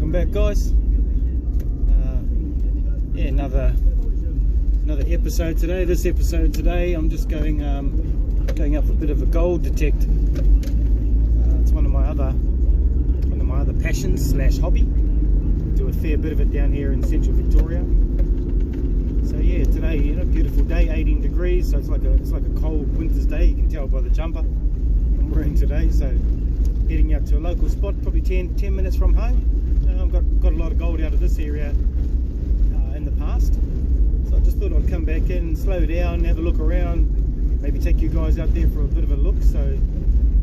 Welcome back, guys. Yeah, another episode today. This episode today, I'm just going up for a bit of a gold detect. It's one of my other passions / hobby. Do a fair bit of it down here in central Victoria. So yeah, today, beautiful day, 18 degrees. So it's like a cold winter's day. You can tell by the jumper I'm wearing today. So heading out to a local spot, probably 10 minutes from home. I've got a lot of gold out of this area in the past, so I just thought I'd come back in, slow down, have a look around, maybe take you guys out there for a bit of a look. So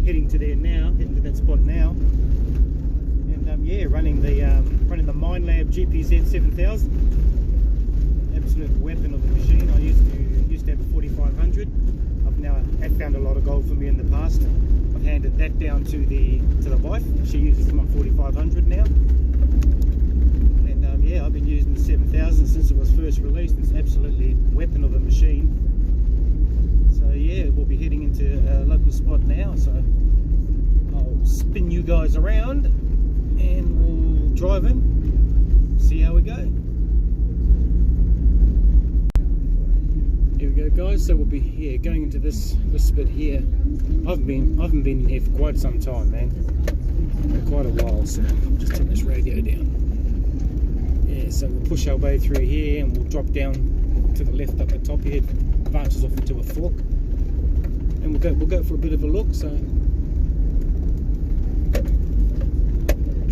heading to that spot now, and yeah, running the Minelab GPZ7000, absolute weapon of the machine. I used to have a 4500. I've found a lot of gold for me in the past. I've handed that down to the wife. She uses my 4500 now, and yeah, I've been using the 7000 since it was first released. It's absolutely weapon of a machine. So yeah, we'll be heading into a local spot now. So I'll spin you guys around, and we'll drive in, see how we go. Here we go, guys. So we'll be going into this bit here. I haven't been in here for quite some time, man. Quite a while. So I'll just turn this radio down. Yeah, so we'll push our way through here, and we'll drop down to the left up the top here. It branches off into a fork, and we'll go for a bit of a look. So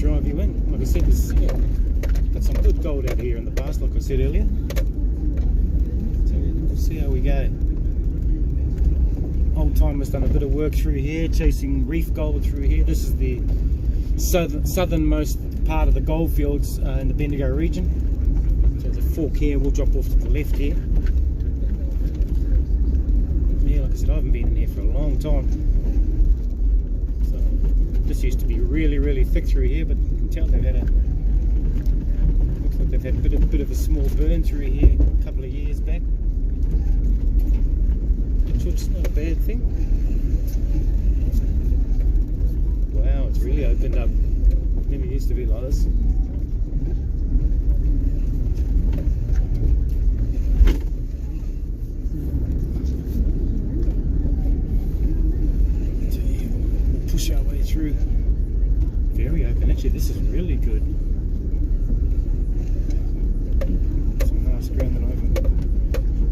drive you in. Like I said, got some good gold out here in the past, like I said earlier. We'll see how we go. Old timer's done a bit of work through here, chasing reef gold through here. This is the southernmost part of the gold fields in the Bendigo region. So there's a fork here. We'll drop off to the left here. Yeah, like I said, I haven't been in here for a long time. So this used to be really, really thick through here, but you can tell they've had looks like they've had a bit of a small burn through here a couple of years back. Which is not a bad thing. Wow, it's really opened up. Never used to be like this. We'll push our way through. Very open. Actually, this is really good. Some nice ground that I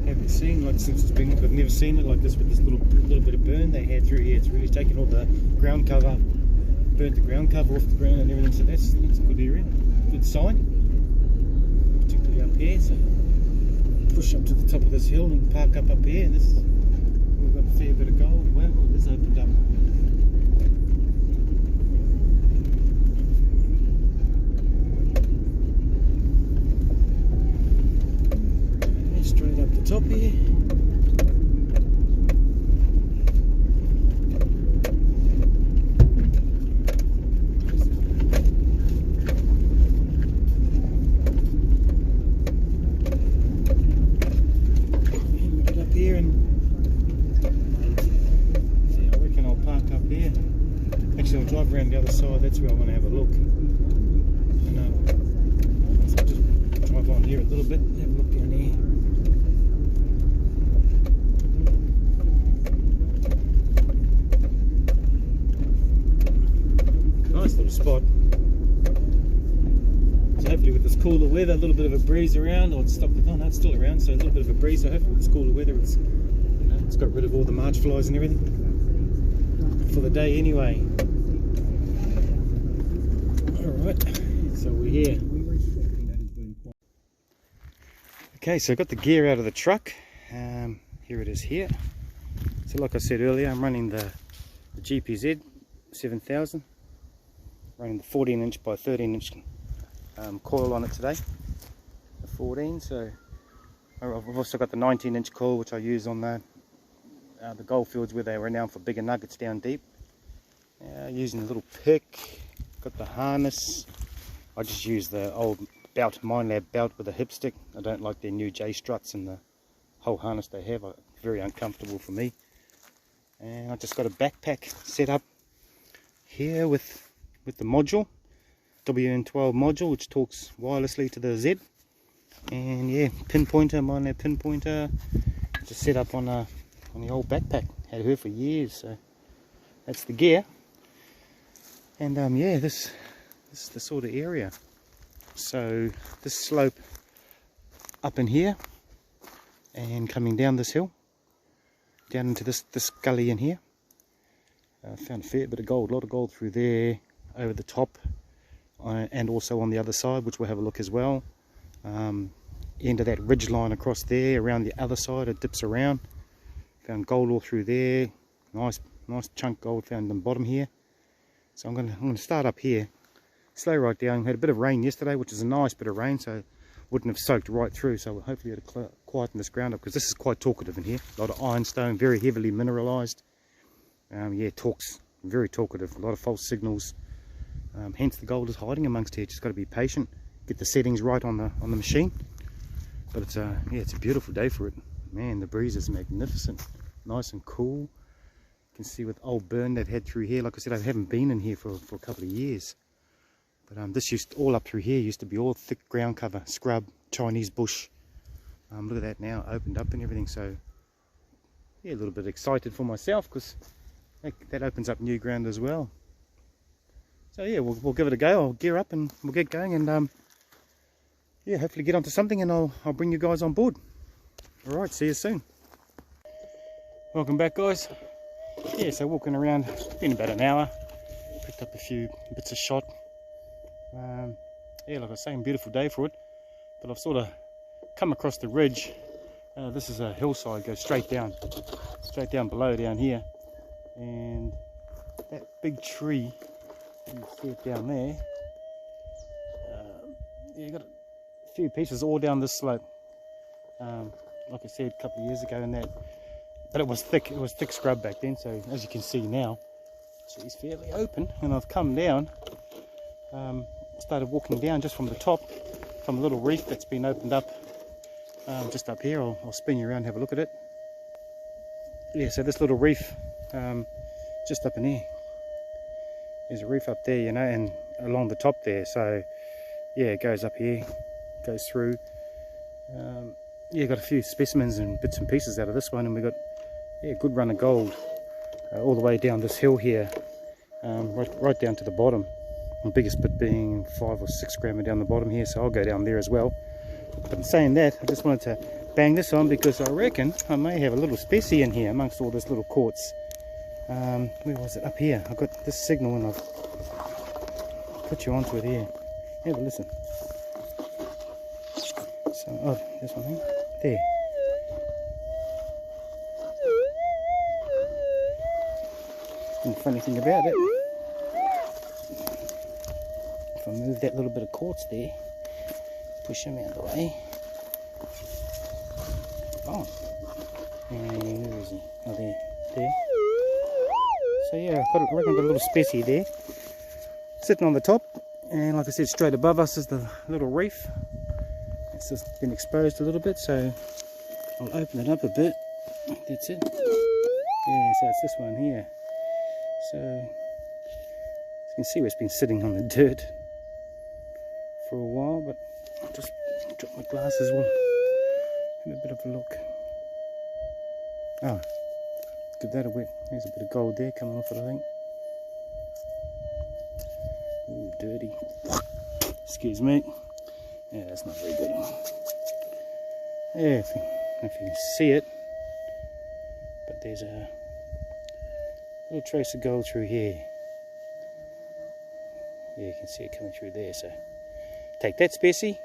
haven't seen, like, since it's been. I've never seen it like this, with this little bit of burn they had through here. It's really taken all the ground cover, burnt the ground cover off the ground and everything. So that's a good area, good sign, particularly up here. So push up to the top of this hill and park up here. And we've got a fair bit of gold. Wow, this opened up. Straight up the top here. And get up here, and yeah, I reckon I'll park up here. Actually, I'll drive around the other side. That's where I want to have a look. And so I'll just drive on here a little bit and have a look down here. Nice little spot. So hopefully with this cooler weather, a little bit of a breeze around, or it's stopped. Oh no, it's still around, so a little bit of a breeze. So hopefully with this cooler weather, it's got rid of all the March flies and everything for the day anyway. Alright, so we're here. Okay, so I got the gear out of the truck. Here it is here. So like I said earlier, I'm running the GPZ7000. Running the 14-inch by 13-inch coil on it today, the 14. So I've also got the 19-inch coil, which I use on the gold fields where they're renowned for bigger nuggets down deep. Using a little pick, got the harness. I just use the old Minelab belt with a hip stick. I don't like their new J struts and the whole harness they have. Very uncomfortable for me. And I just got a backpack set up here with the module. WN12 module which talks wirelessly to the Z, and yeah, pinpointer, mine that pinpointer, just set up on the old backpack, had her for years, so that's the gear. And yeah, this is the sort of area. So this slope up in here and coming down this hill, down into this gully in here. Found a fair bit of gold, a lot of gold through there, over the top, and also on the other side, which we'll have a look as well. End of that ridge line across there, around the other side, it dips around. Found gold all through there, nice chunk gold found in the bottom here. So I'm gonna start up here, slow right down. We had a bit of rain yesterday, which is a nice bit of rain, so wouldn't have soaked right through. So we'll hopefully it'll quieten this ground up, because this is quite talkative in here. A lot of ironstone, very heavily mineralized. Yeah, talks, very talkative, a lot of false signals. Hence the gold is hiding amongst here. Just got to be patient, get the settings right on the machine. But it's yeah, it's a beautiful day for it. Man, the breeze is magnificent, nice and cool. You can see with old burn they've had through here. Like I said, I haven't been in here for a couple of years. But this all up through here used to be all thick ground cover, scrub, Chinese bush. Look at that now, opened up and everything. So yeah, a little bit excited for myself, because that opens up new ground as well. So yeah, we'll give it a go. I'll gear up and we'll get going, and yeah, hopefully get onto something, and I'll bring you guys on board. Alright, see you soon. Welcome back, guys. Yeah, so walking around, it's been about an hour. Picked up a few bits of shot. Yeah, like I was saying, beautiful day for it. But I've sort of come across the ridge. This is a hillside, goes straight down below down here. And that big tree, you can see it down there. Yeah, got a few pieces all down this slope. Like I said a couple of years ago, and that, but it was thick scrub back then. So as you can see now, so it's fairly open. And I've come down, started walking down just from the top, from a little reef that's been opened up just up here. I'll spin you around and have a look at it. Yeah, so this little reef, just up in here, there's a reef up there, you know, and along the top there. So yeah, it goes up here, goes through. Yeah, got a few specimens and bits and pieces out of this one, and we got, yeah, a good run of gold all the way down this hill here, right down to the bottom. The biggest bit being 5 or 6 gram down the bottom here, so I'll go down there as well. But in saying that, I just wanted to bang this on, because I reckon I may have a little specie in here amongst all this little quartz. Where was it? Up here. I've got this signal, and I've put you onto it here. Have a listen. So, oh, this one here. There. And the funny thing about it, if I move that little bit of quartz there, push him out of the way. Oh. And where is he? Oh, there. So yeah, I reckon I've got a little specie there, sitting on the top, and like I said, straight above us is the little reef. It's just been exposed a little bit, so I'll open it up a bit. That's it. Yeah, so it's this one here. So you can see where it's been sitting on the dirt for a while, but I'll just drop my glasses on, have a bit of a look. Oh, give that a wet. There's a bit of gold there coming off it, I think. Ooh, dirty. Excuse me. Yeah, that's not very good. Yeah, if you can see it, but there's a little trace of gold through here. Yeah, you can see it coming through there. So take that specie,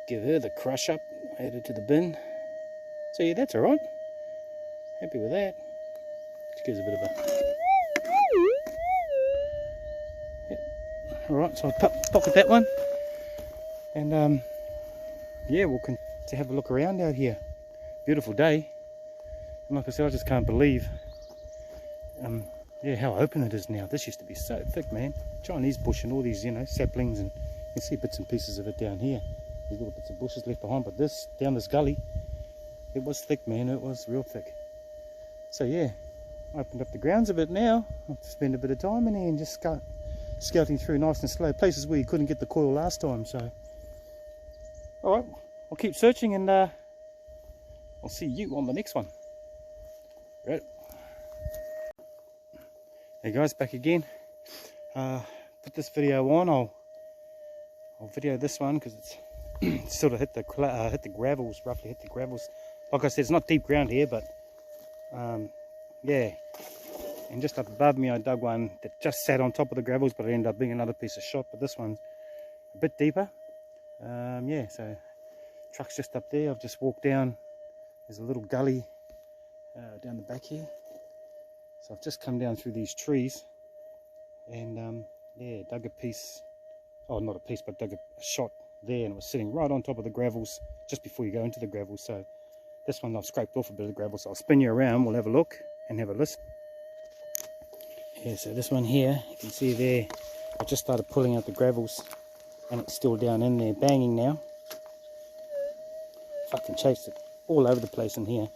give her the crush up, add it to the bin. So yeah, that's alright. Happy with that. Just gives a bit of a... Yep. Alright, so I'll pocket that one. And yeah, we'll continue to have a look around out here. Beautiful day. And like I said, I just can't believe yeah, how open it is now. This used to be so thick, man. Chinese bush and all these, you know, saplings, and you can see bits and pieces of it down here. These little bits of bushes left behind, but this, down this gully, it was thick, man. It was real thick. So yeah, opened up the grounds a bit now. I've spent a bit of time in here and just scouting through nice and slow, places where you couldn't get the coil last time. So alright, I'll keep searching, and I'll see you on the next one. Right. Hey guys, back again. Put this video on. I'll video this one because it's sort of hit the gravels, roughly hit the gravels. Like I said, it's not deep ground here, but yeah. And just up above me, I dug one that just sat on top of the gravels, but it ended up being another piece of shot. But this one's a bit deeper. Yeah, so truck's just up there. I've just walked down. There's a little gully down the back here. So I've just come down through these trees, and yeah, dug a piece. Oh, not a piece, but dug a shot there, and it was sitting right on top of the gravels just before you go into the gravels. So this one I've scraped off a bit of the gravel, so I'll spin you around. We'll have a look and have a listen. Yeah, so this one here, you can see there, I just started pulling out the gravels, and it's still down in there, banging now. Fucking chased it all over the place in here,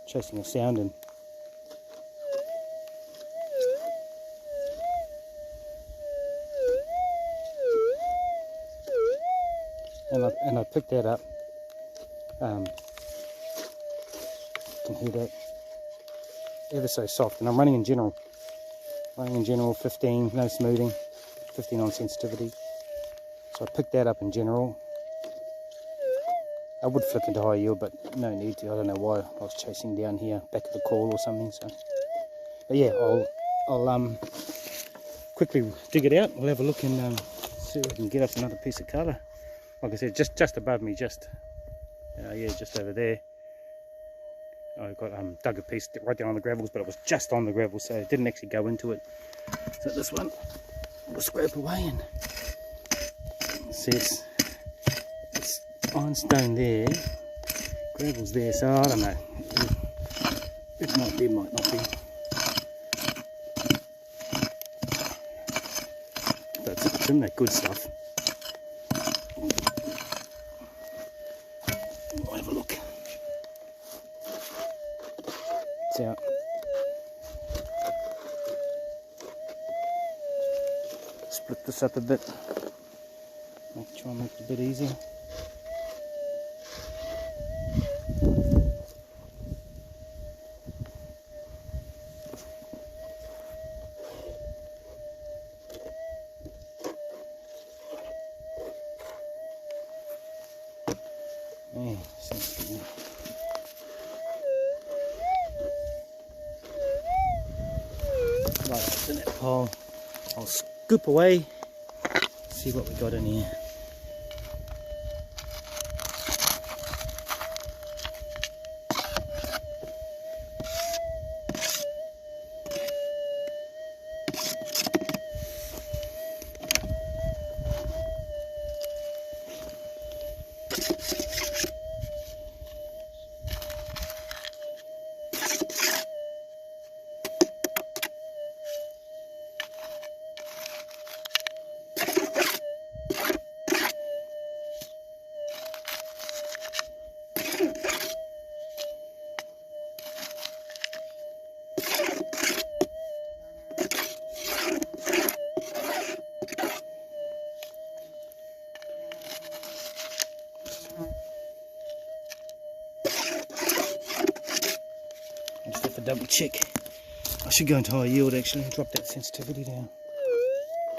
chasing a sound, and I picked that up. You can hear that ever so soft, and I'm running in general. 15, no smoothing, 15 on sensitivity. So I picked that up in general. I would flick into high yield, but no need to. I don't know why I was chasing down here, back of the coil or something. So, but yeah, I'll quickly dig it out. We'll have a look and see if we can get us another piece of colour. Like I said, just above me, yeah, just over there. I got dug a piece right down on the gravels, but it was just on the gravel, so it didn't actually go into it. So this one we'll scrape away, and see it's ironstone there, gravel's there, so I don't know. It might be, might not be. But it's in that good stuff. We'll have a look. Out. Split this up a bit, try and make it a bit easier. Yeah, seems good. Right, in that pile, I'll scoop away, see what we got in here. Double check. I should go into high yield actually and drop that sensitivity down.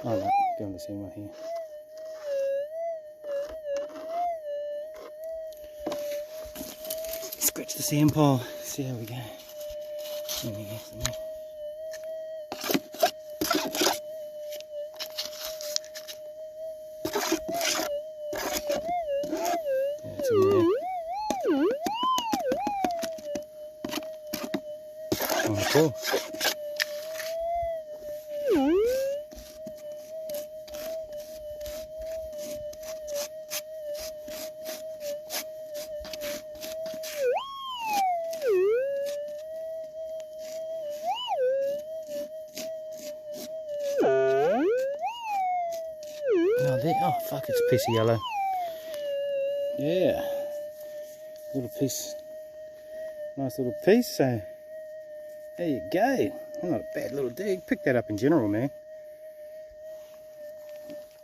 Oh no, go on the same one here. Scratch the sand pile, see how we go. It's in there. Cool. Now there, oh fuck, it's a piece of yellow. Yeah, little piece, nice little piece. So there you go. Not a bad little dig. Pick that up in general, man.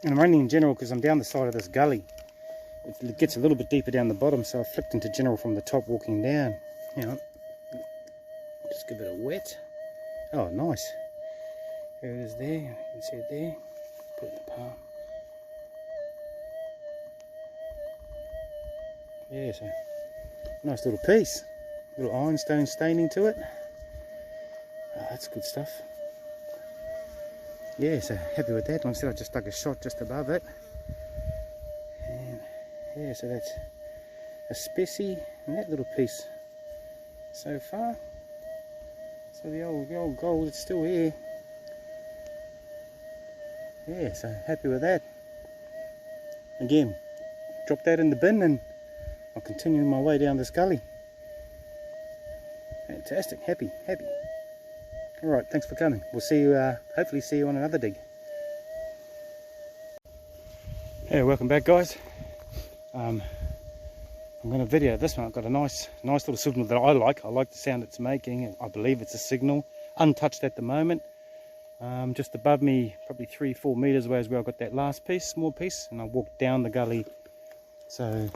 And I'm running in general because I'm down the side of this gully. It gets a little bit deeper down the bottom, so I flipped into general from the top walking down. Hang on. Just give it a wet. Oh, nice. There it is there. You can see it there. Put it in the palm. Yeah, so nice little piece. Little ironstone staining to it. Oh, that's good stuff. Yeah, so happy with that. Like I said, I just dug a shot just above it. And yeah, so that's a specie and that little piece so far. So the old gold, it's still here. Yeah, so happy with that. Again, drop that in the bin and I'll continue my way down this gully. Fantastic, happy. Alright, thanks for coming. We'll see you, hopefully see you on another dig. Hey, welcome back guys. I'm going to video this one. I've got a nice little signal that I like. I like the sound it's making. I believe it's a signal. Untouched at the moment. Just above me, probably 3-4 meters away is where I got that last piece, small piece, and I walked down the gully. So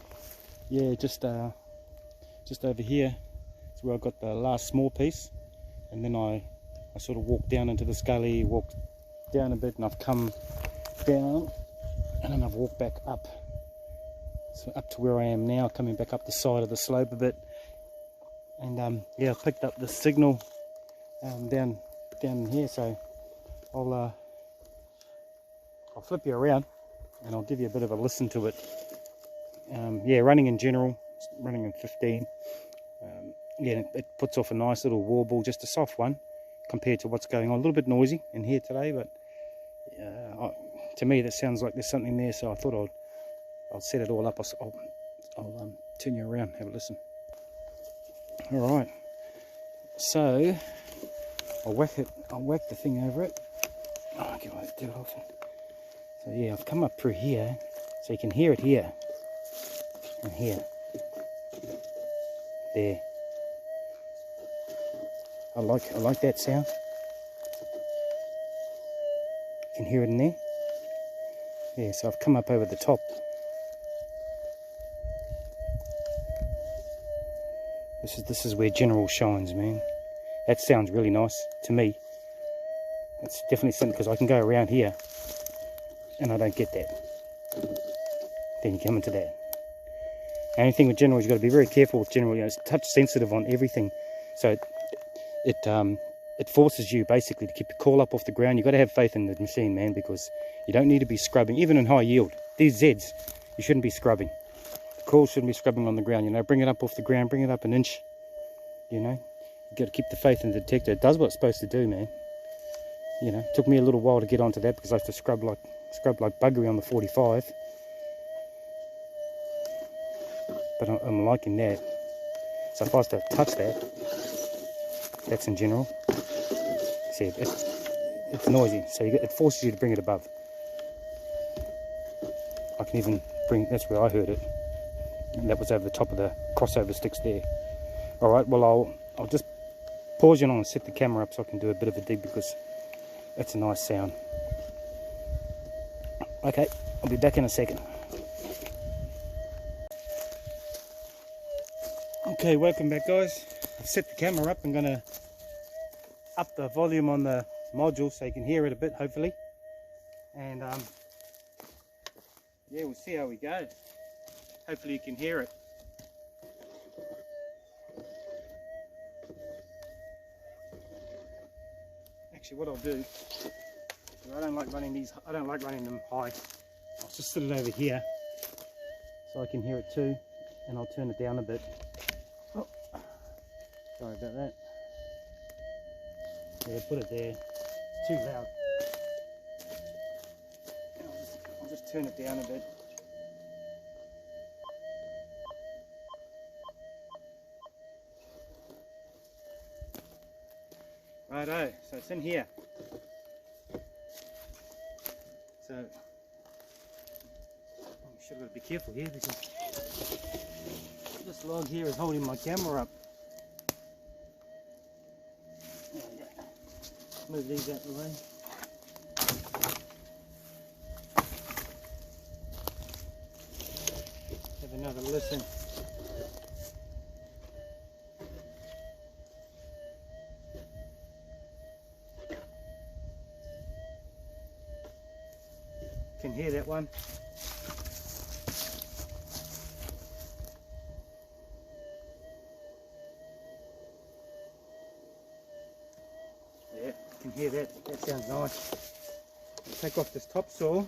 yeah, just over here is where I got the last small piece, and then I sort of walked down into this gully, walked down a bit, and I've come down, and then I've walked back up. So up to where I am now, coming back up the side of the slope a bit, and yeah, I picked up the signal down here. So I'll flip you around and I'll give you a bit of a listen to it. Yeah, running in general, running in 15. Yeah, it puts off a nice little warble, just a soft one compared to what's going on. A little bit noisy in here today, but to me that sounds like there's something there. So I thought I'll set it all up. I'll turn you around, have a listen. All right, so I'll whack the thing over it. Oh, I can't do it often. So yeah, I've come up through here, so you can hear it here and here. There. I like that sound. You can hear it in there. Yeah, so I've come up over the top. This is where general shines, man. That sounds really nice to me. It's definitely something, because I can go around here and I don't get that. Then you come into that. The only thing with general is you've got to be very careful with general. You know, it's touch sensitive on everything, so it forces you basically to keep your call up off the ground. You've got to have faith in the machine, man, because you don't need to be scrubbing, even in high yield. These Zs, you shouldn't be scrubbing. The call shouldn't be scrubbing on the ground. You know, bring it up off the ground, bring it up an inch. You know, you've got to keep the faith in the detector. It does what it's supposed to do, man. You know, it took me a little while to get onto that because I used to scrub like buggery on the 45. But I'm liking that. So if I was to touch that, that's in general. See, it's noisy, so it forces you to bring it above. I can even bring, that's where I heard it. And that was over the top of the crossover sticks there. Alright, well I'll just pause you and set the camera up so I can do a bit of a dig, because that's a nice sound. Okay, I'll be back in a second. Okay, welcome back guys. I've set the camera up. I'm going to up the volume on the module so you can hear it a bit, hopefully. And yeah, we'll see how we go. Hopefully you can hear it. Actually, what I'll do, I don't like running these, I don't like running them high. I'll just sit it over here so I can hear it too, and I'll turn it down a bit. Oh, sorry about that. Yeah, put it there. It's too loud. I'll just turn it down a bit. Righto, so it's in here. So I'm sure I've got to be careful here because this log here is holding my camera up. There we go. Move these out of the way. have a listen. Can hear that one. Yeah, can hear that. That sounds nice. Take off this topsoil.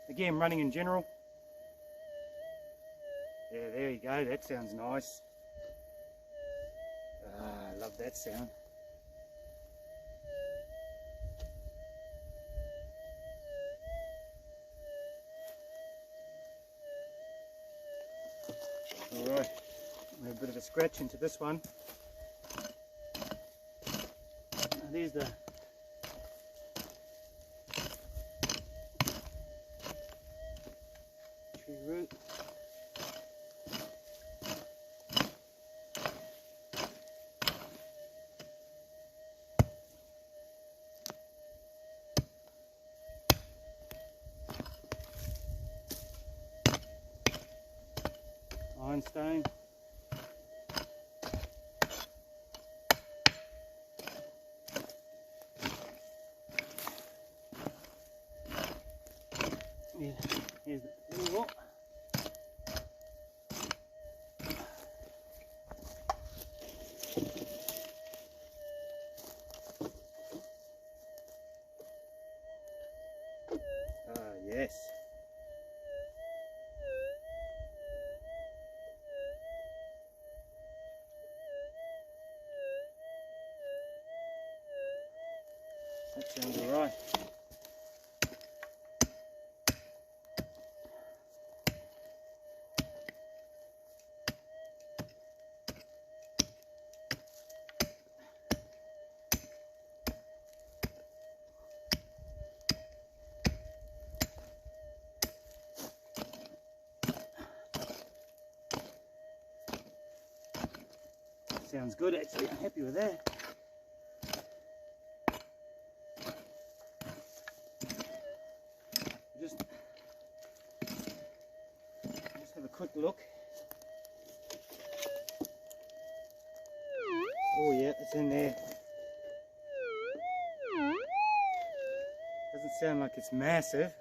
Again, running in general. Yeah, there you go. That sounds nice. Ah, I love that sound. Alright, a bit of a scratch into this one. Now there's the tree root. Ironstone. Yeah, here's the little rock. Ah, yes. That sounds alright. Sounds good actually, I'm happy with that. Just have a quick look. Oh yeah, it's in there. Doesn't sound like it's massive.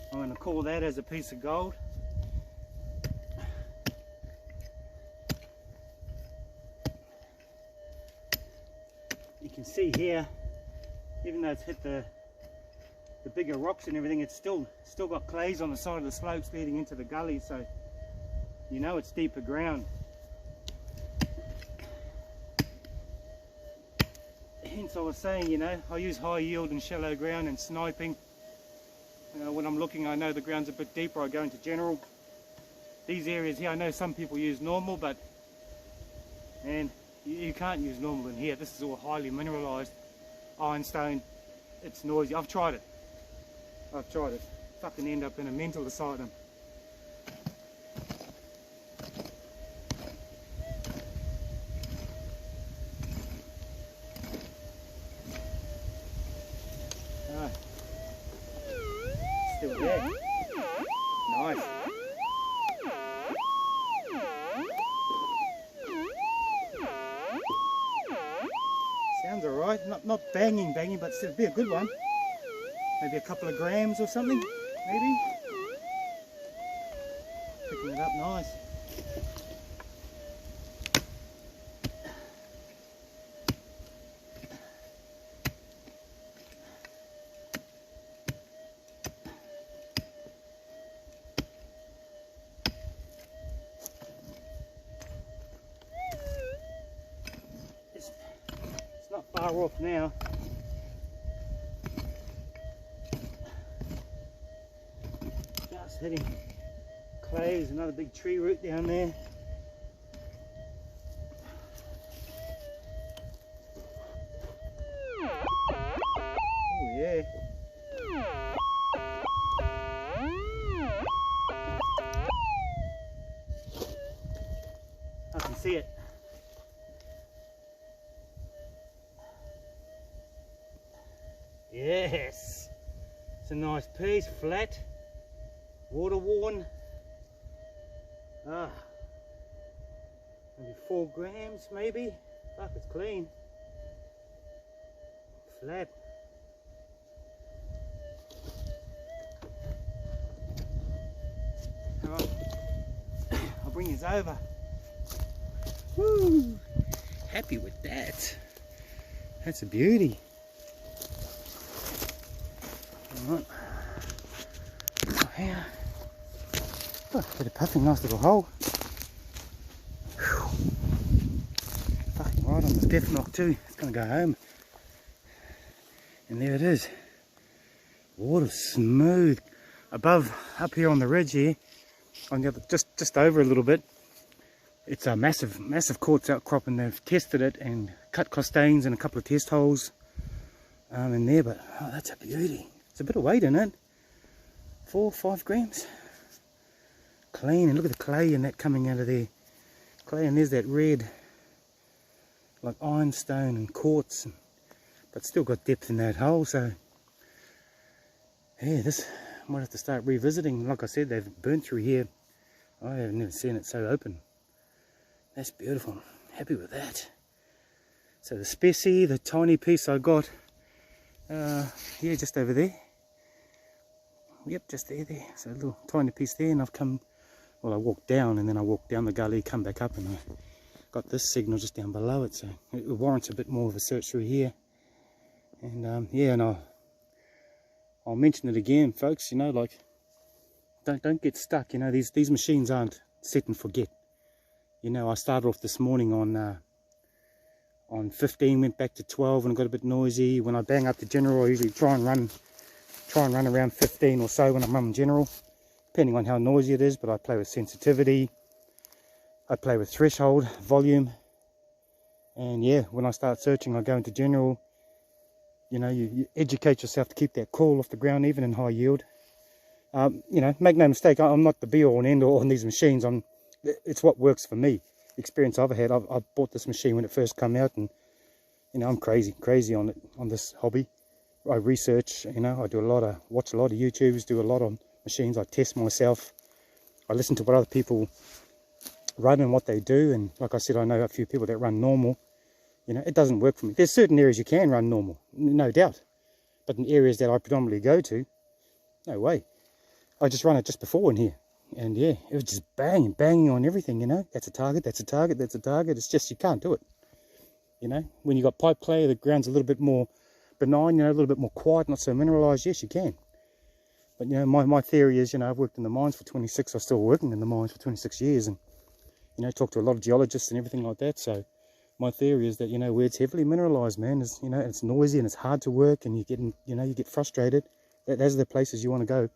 I'm going to call that as a piece of gold. You can see here, even though it's hit the bigger rocks and everything, it's still got clays on the side of the slopes leading into the gully, so you know it's deeper ground. Hence I was saying, you know, I use high yield and shallow ground and sniping. When I'm looking, I know the ground's a bit deeper, I go into general. These areas here, I know some people use normal, but man, you can't use normal in here. This is all highly mineralized ironstone. It's noisy. I've tried it. Fucking end up in a mental asylum. Ah. Still there. Nice. Sounds alright. Not banging, but it'll be a good one. Maybe a couple of grams or something, maybe. Picking it up nice. It's not far off now. Just hitting clays, another big tree root down there. see it. Yes, it's a nice piece, flat, water worn. Maybe 4 grams, maybe. Fuck, it's clean. Flat. Alright, I'll bring these over. Woo! Happy with that. That's a beauty. Alright. Oh, here. Oh, bit of puffing, nice little hole. Fucking right on the death knock too. It's gonna go home. And there it is. Water smooth. Above, up here on the ridge here, on the other, just over a little bit. It's a massive quartz outcrop, and they've tested it and cut costains and a couple of test holes in there. But oh, that's a beauty. It's a bit of weight in it. 4 or 5 grams. Clean, and look at the clay in that coming out of there. Clay, and there's that red, like ironstone and quartz, but still got depth in that hole. So yeah, this I might have to start revisiting. Like I said, they've burnt through here. I have never seen it so open. That's beautiful. I'm happy with that. So the specie, the tiny piece I got, yeah, just over there. Yep, just there. So a little tiny piece there, and I've come. Well, I walked down, and then I walked down the gully, come back up, and I got this signal just down below it. So it warrants a bit more of a search through here. And yeah, and I'll mention it again, folks. You know, like don't get stuck. You know, these machines aren't set and forget. You know, I started off this morning on 15, went back to 12, and got a bit noisy. When I bang up the general, I usually try and run around 15 or so when I'm running general, depending on how noisy it is. But I play with sensitivity, I play with threshold, volume, and yeah, when I start searching, I go into general. You know, you educate yourself to keep that call off the ground, even in high yield. You know, make no mistake, I'm not the be all and end all on these machines. It's what works for me. The experience I've had. I bought this machine when it first came out, and you know, I'm crazy on it, on this hobby. I research, you know, I watch a lot of YouTubes, do a lot on machines. I test myself. I listen to what other people run and what they do, and like I said, I know a few people that run normal. You know, it doesn't work for me. There's certain areas you can run normal, no doubt. But in areas that I predominantly go to, no way. I just run it just before in here. And yeah, it was just banging on everything, you know. That's a target, that's a target, that's a target. It's just, you can't do it. You know, when you've got pipe clay, the ground's a little bit more benign, you know, a little bit more quiet, not so mineralised. Yes, you can. But, you know, my theory is, you know, I've worked in the mines for 26, I'm still working in the mines for 26 years. And, you know, talk to a lot of geologists and everything like that. So my theory is that, you know, where it's heavily mineralised, man, is, you know, it's noisy and it's hard to work, and you get frustrated. Those are the places you want to go.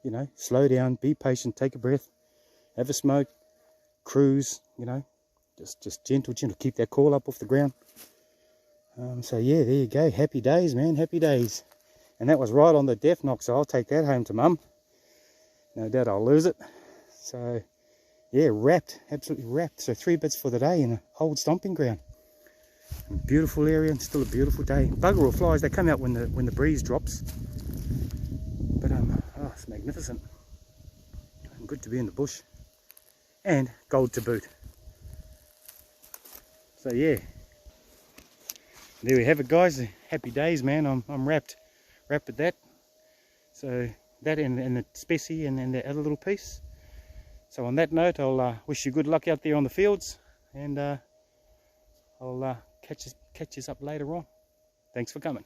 You know, slow down, be patient, take a breath, have a smoke, cruise, you know, just gentle, keep that call up off the ground. So yeah, there you go, happy days, man, happy days. And that was right on the death knock, so I'll take that home to mum. No doubt I'll lose it. So yeah, wrapped, absolutely wrapped. So 3 bits for the day in a old stomping ground. Beautiful area, and still a beautiful day. Bugger all flies, they come out when the breeze drops. But oh, it's magnificent. Good to be in the bush, and gold to boot. So yeah, there we have it, guys. Happy days, man. I'm wrapped with that. So that and the specie and the other little piece. So on that note, I'll wish you good luck out there on the fields, and I'll catch us up later on. Thanks for coming.